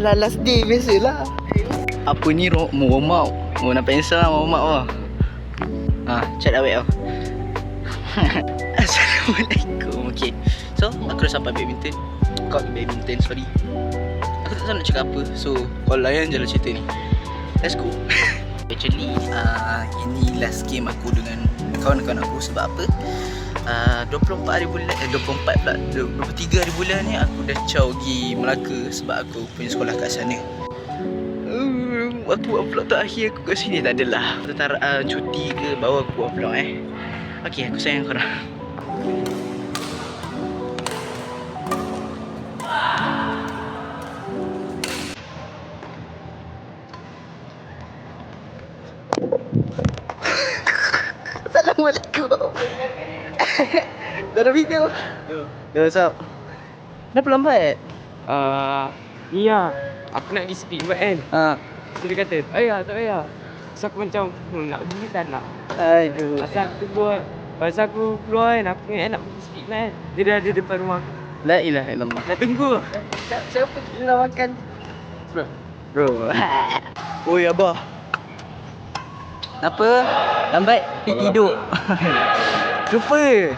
Alah last day biasalah. Apa ni warm up. Oh nak pensel lah warm up lah. Chat awet tau. Assalamualaikum. Okay, so aku dah sampai badminton. Sorry. Aku tak tahu nak cakap apa. So kau layan je lah cerita ni. Let's go. Actually ini last game aku dengan kawan-kawan aku. Sebab apa? 24 hari bulan 23 hari bulan ni aku dah caw pergi Melaka. Sebab aku punya sekolah kat sana. Aku buat vlog terakhir aku kat sini tak adalah. Tentaraan cuti ke bawa aku buat vlog Okay, aku sayang korang. Assalamualaikum. Dah ada video? Yo, what's up? Kenapa lambat? Iya, aku nak pergi speed buat kan. So dia kata, tak payah. So aku macam, nak pergi tak nak. Aduh. Pasal aku buat, pasal aku keluar kan, aku nak pergi speed kan. Dia dah ada depan rumah aku. La ilaha illallah. Dah tunggu. Siapa nak makan? Bro. Oi abah. Kenapa? Lambat? Tidur. Lupa.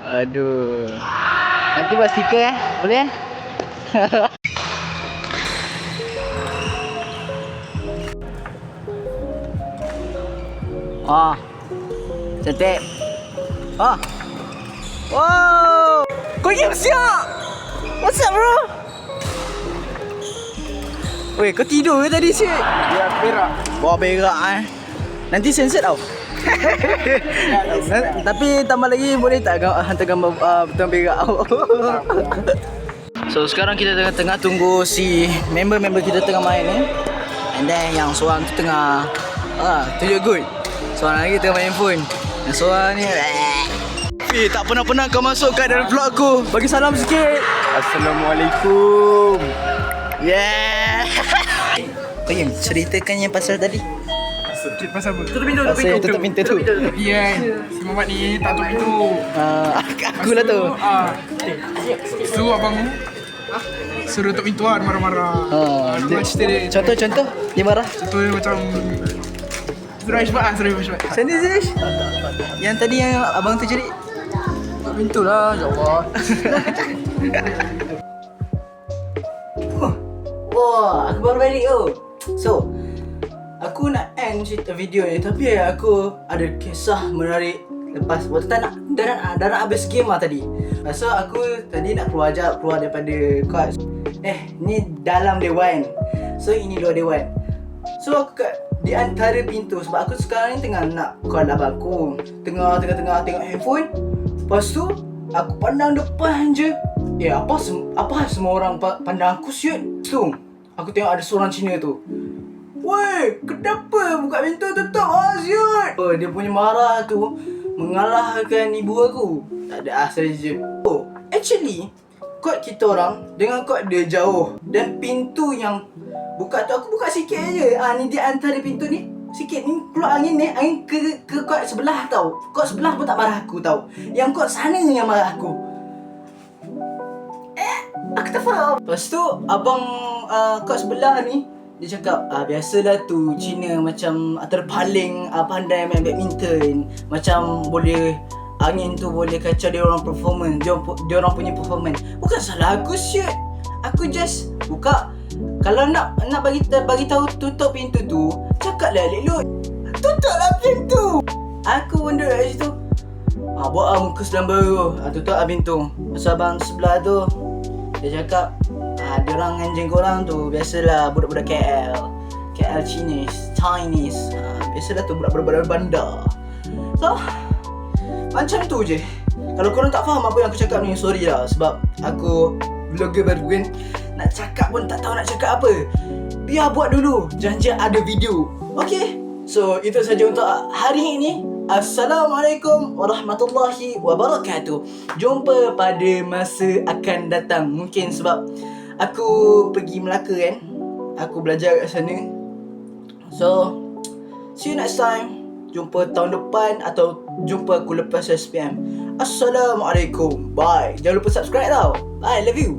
Aduh. Nanti buat stiker boleh cantik. Wow. Kau game siap. What's up bro? Weh, kau tidur ke tadi Syed? Ya, berak. Bawa berak Nanti sensor tau. Tapi tambah lagi boleh tak hantar gambar betul berak. So sekarang kita tengah tunggu si member-member kita tengah main ni. And then yang seorang tu tengah tunjuk good. Seorang lagi tengah main phone. Yang seorang ni tak pernah kau masuk kat dalam vlog aku. Bagi salam sikit. Assalamualaikum. Yeah. Bayang ceritakan yang pasal tadi. Pasal apa? Pasal tutup pintu tu. Ya, si Muhammad ni tak tutup pintu. Aku lah tu. So abang suruh tutup pintu lah, marah-marah. Cerita dia. Contoh dia marah. Contoh dia macam Suruh cepat. Sini Zish. Yang tadi yang abang tu jerit. Tutup pintu lah, ya Allah. Wah, aku baru balik tu. So, aku nak end cerita video ni. Tapi aku ada kisah menarik. Lepas waktu dah nak habis game lah tadi. So aku tadi nak keluar daripada court. Ni dalam dewan. So ini luar dewan. So aku kat di antara pintu. Sebab aku sekarang ni tengah nak call abang aku. Tengah tengok handphone. Lepas tu aku pandang depan je. Apa semua orang pandang aku siut. So aku tengok ada seorang Cina tu. Woi, kenapa buka pintu tutup siut? Dia punya marah tu mengalahkan ibu aku. Tak ada asal je. Actually kot kita orang dengan kot dia jauh. Dan pintu yang buka tu aku buka sikit je. Ni di antara pintu ni sikit ni keluar angin ni. Angin ke kot sebelah tau. Kot sebelah pun tak marah aku tau. Yang kot sana yang marah aku. Aku tak faham. Lepas tu abang kot sebelah ni dia cakap, biasalah tu Cina macam terpaling pandai main badminton. Macam boleh angin tu boleh kacau dia orang performance. Dia orang punya performance. Bukan salah aku siut. Aku just buka. Kalau nak bagi tahu tutup pintu tu, cakaplah elok. Tutuplah pintu. Aku pun duduk kat situ. Buat muka selam baru. Tutup pintu. Pasal abang sebelah tu dia cakap, diorang anjing korang tu biasalah budak-budak KL Chinese. Biasalah tu budak-budak bandar. So macam tu je. Kalau korang tak faham apa yang aku cakap ni, sorry lah. Sebab aku vlogger baru kan. Nak cakap pun tak tahu nak cakap apa. Biar buat dulu, janji ada video. Okay, so itu saja untuk hari ini. Assalamualaikum warahmatullahi wabarakatuh. Jumpa pada masa akan datang. Mungkin sebab aku pergi Melaka kan. Aku belajar kat sana. So see you next time. Jumpa tahun depan atau jumpa aku lepas SPM. Assalamualaikum. Bye. Jangan lupa subscribe tau. Bye. Love you.